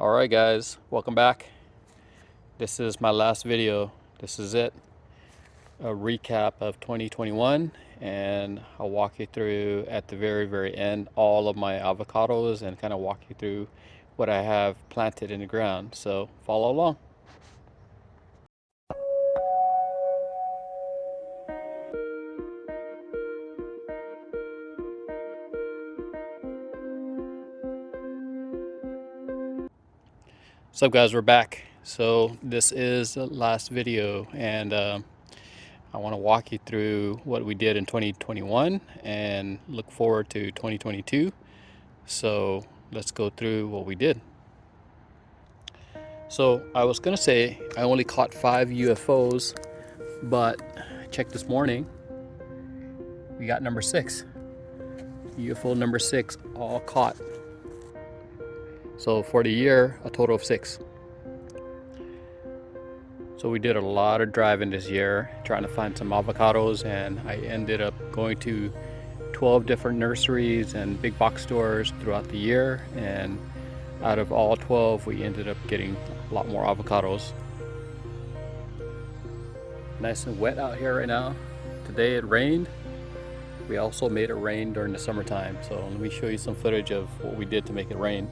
Alright guys, welcome back. This is my last video. This is it. A recap of 2021, and I'll walk you through at the very end all of my avocados and kind of walk you through what I have planted in the ground. So follow along. What's up guys, we're back. So this is the last video, and I want to walk you through what we did in 2021 and look forward to 2022. So let's go through what we did. So I was gonna say I only caught 5 UFOs, but check this morning, we got number 6. UFO number 6 all caught. So for the year, a total of 6. So we did a lot of driving this year trying to find some avocados, and I ended up going to 12 different nurseries and big box stores throughout the year, and out of all 12 we ended up getting a lot more avocados. Nice and wet out here right now. Today it rained. We also made it rain during the summertime, so let me show you some footage of what we did to make it rain.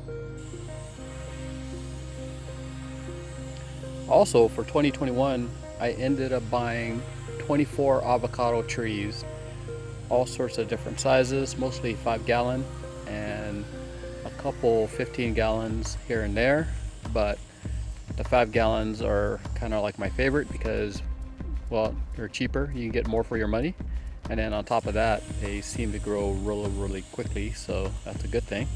Also for 2021, I ended up buying 24 avocado trees, all sorts of different sizes, mostly 5-gallon and a couple 15 gallons here and there, but the 5 gallons are kind of like my favorite because, well, they're cheaper, you can get more for your money, and then on top of that they seem to grow really quickly, so that's a good thing.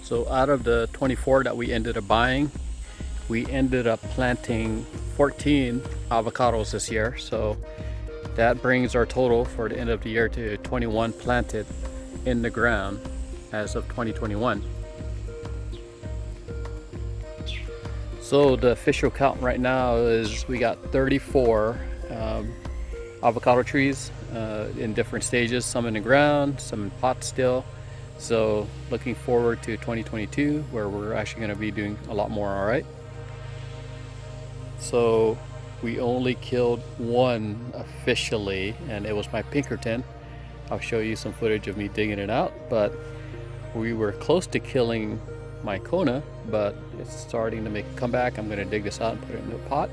So out of the 24 that we ended up buying, we ended up planting 14 avocados this year, so that brings our total for the end of the year to 21 planted in the ground as of 2021. So the official count right now is we got 34 avocado trees in different stages, some in the ground, some in pots still. So looking forward to 2022 where we're actually going to be doing a lot more. All right. So we only killed one officially, and it was my Pinkerton. I'll show you some footage of me digging it out, but we were close to killing my Kona, but it's starting to make a comeback. I'm going to dig this out and put it in a pot,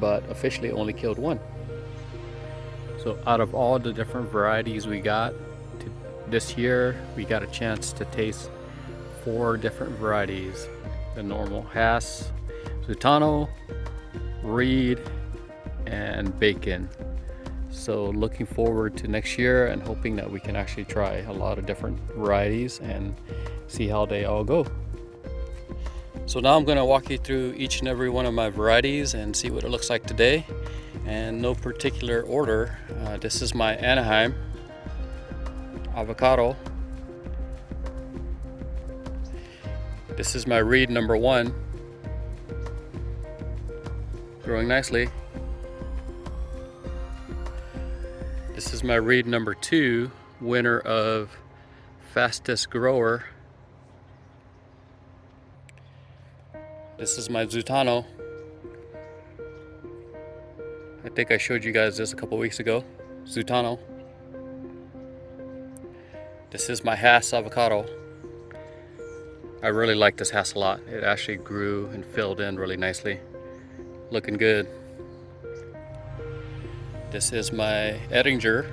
but officially only killed one. So out of all the different varieties we got this year, we got a chance to taste 4 different varieties: the normal Hass, Zutano, Reed, and Bacon. So looking forward to next year and hoping that we can actually try a lot of different varieties and see how they all go. So now I'm going to walk you through each and every one of my varieties and see what it looks like today, and no particular order. This is my Anaheim avocado. This is my Reed number 1, growing nicely. This is my Reed number 2, winner of fastest grower. This is my Zutano. I think I showed you guys this a couple weeks ago. Zutano. This is my Hass avocado. I really like this Hass a lot. It actually grew and filled in really nicely. Looking good. This is my Ettinger.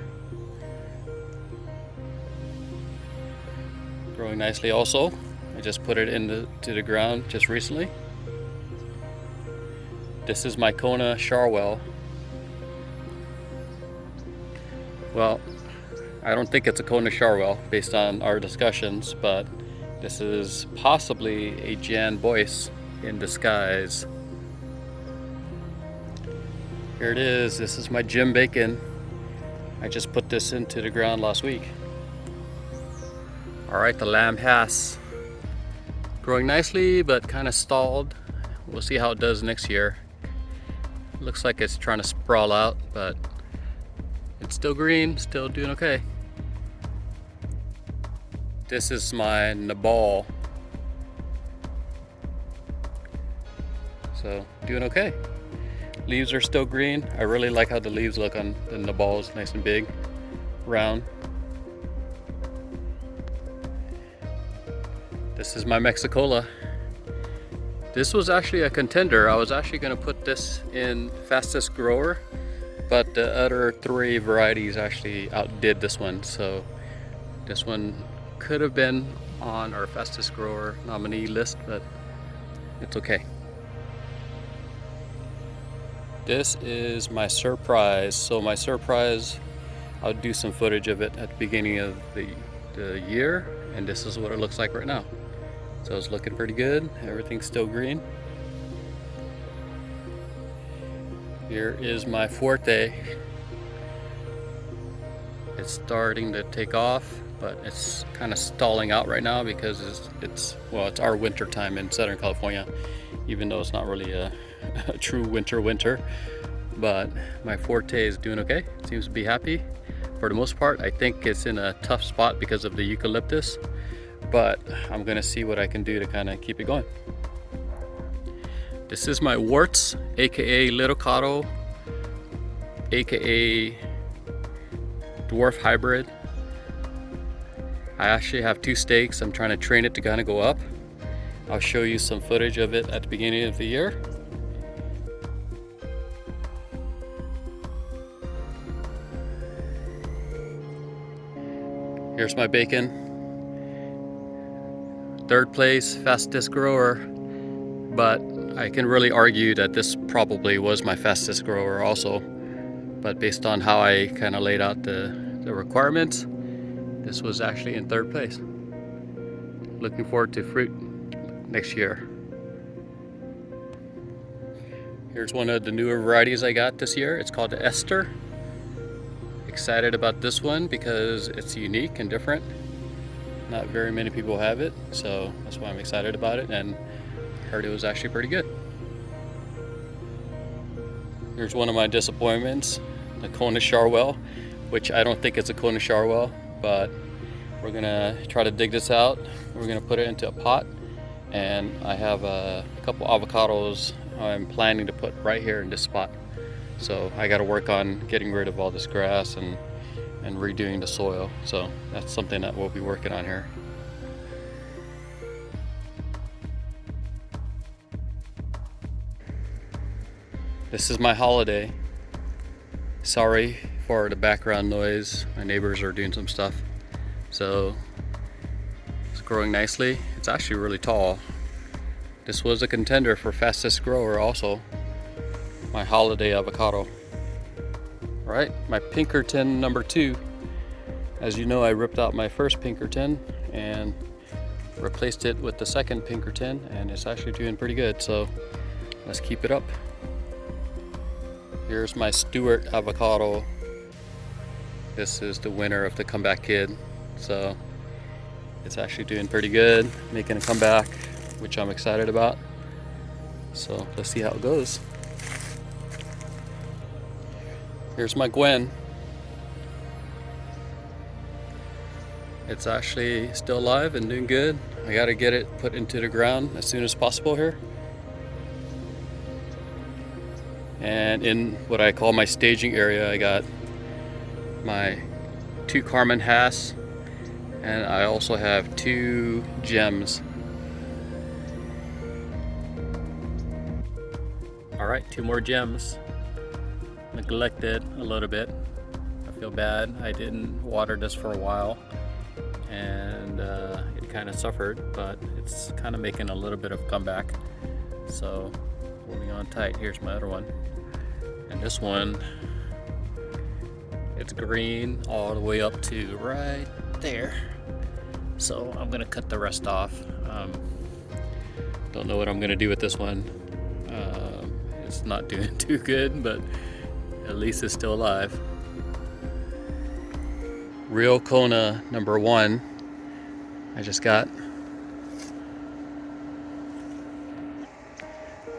Growing nicely also. I just put it into the ground just recently. This is my Kona Charwell. Well, I don't think it's a Kona Charwell based on our discussions, but this is possibly a Jan Boyce in disguise. Here it is. This is my Jim Bacon. I just put this into the ground last week. Alright, the Lamb Hass. Growing nicely, but kind of stalled. We'll see how it does next year. Looks like it's trying to sprawl out, but it's still green, still doing okay. This is my Nabal. So doing okay. Leaves are still green. I really like how the leaves look on the balls, nice and big, round. This is my Mexicola. This was actually a contender. I was actually going to put this in fastest grower, but the other 3 varieties actually outdid this one. So this one could have been on our fastest grower nominee list, but it's okay. This is my surprise. So my surprise, I'll do some footage of it at the beginning of the year, and this is what it looks like right now. So it's looking pretty good. Everything's still green. Here is my Forte. It's starting to take off, but it's kind of stalling out right now because it's our winter time in Southern California, even though it's not really a true winter. But my Forte is doing okay. Seems to be happy for the most part. I think it's in a tough spot because of the eucalyptus, but I'm gonna see what I can do to kind of keep it going. This is my warts, aka Little Cotto, aka dwarf hybrid. I actually have 2 stakes. I'm trying to train it to kind of go up. I'll show you some footage of it at the beginning of the year. Here's my bacon. 3rd place, fastest grower, but I can really argue that this probably was my fastest grower also. But based on how I kind of laid out the requirements, this was actually in 3rd place. Looking forward to fruit next year. Here's one of the newer varieties I got this year. It's called the Esther. Excited about this one because it's unique and different. Not very many people have it, so that's why I'm excited about it, and heard it was actually pretty good. Here's one of my disappointments, the Kona Charwell, which I don't think it's a Kona Charwell, but we're gonna try to dig this out. We're gonna put it into a pot, and I have a couple avocados I'm planning to put right here in this spot. So I got to work on getting rid of all this grass and redoing the soil. So that's something that we'll be working on here. This is my holiday. Sorry for the background noise. My neighbors are doing some stuff. So it's growing nicely. It's actually really tall. This was a contender for fastest grower also. My holiday avocado. All right, my Pinkerton number 2. As you know, I ripped out my first Pinkerton and replaced it with the second Pinkerton, and it's actually doing pretty good, so let's keep it up. Here's my Stewart avocado. This is the winner of the Comeback Kid, so it's actually doing pretty good, making a comeback, which I'm excited about. So let's see how it goes. Here's my Gwen. It's actually still alive and doing good. I gotta get it put into the ground as soon as possible here. And in what I call my staging area, I got my 2 Carmen Hass, and I also have 2 gems. All right, 2 more gems. Neglected a little bit. I feel bad. I didn't water this for a while, and it kind of suffered, but it's kind of making a little bit of comeback. So holding on tight. Here's my other one, and this one, it's green all the way up to right there. So I'm gonna cut the rest off. Don't know what I'm gonna do with this one. It's not doing too good, but at least it's still alive. Real Kona number 1. I just got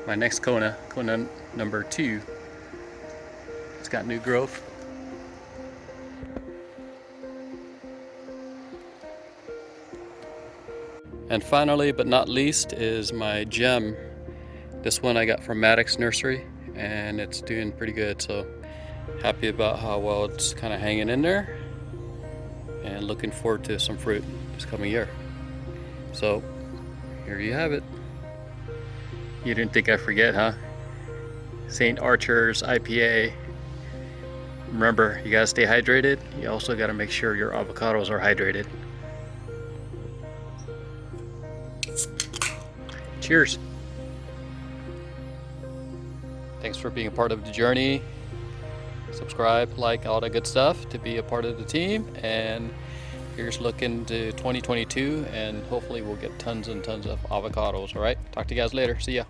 my next Kona number 2. It's got new growth. And finally, but not least, is my gem This one I got from Maddox Nursery, and it's doing pretty good, so happy about how well it's kind of hanging in there, and looking forward to some fruit this coming year. So here you have it. You didn't think I'd forget, huh? St. Archer's IPA. Remember, you gotta stay hydrated. You also gotta make sure your avocados are hydrated. Cheers. Thanks for being a part of the journey. Subscribe, like, all that good stuff to be a part of the team. And here's looking to 2022, and hopefully we'll get tons and tons of avocados. All right, talk to you guys later. See ya.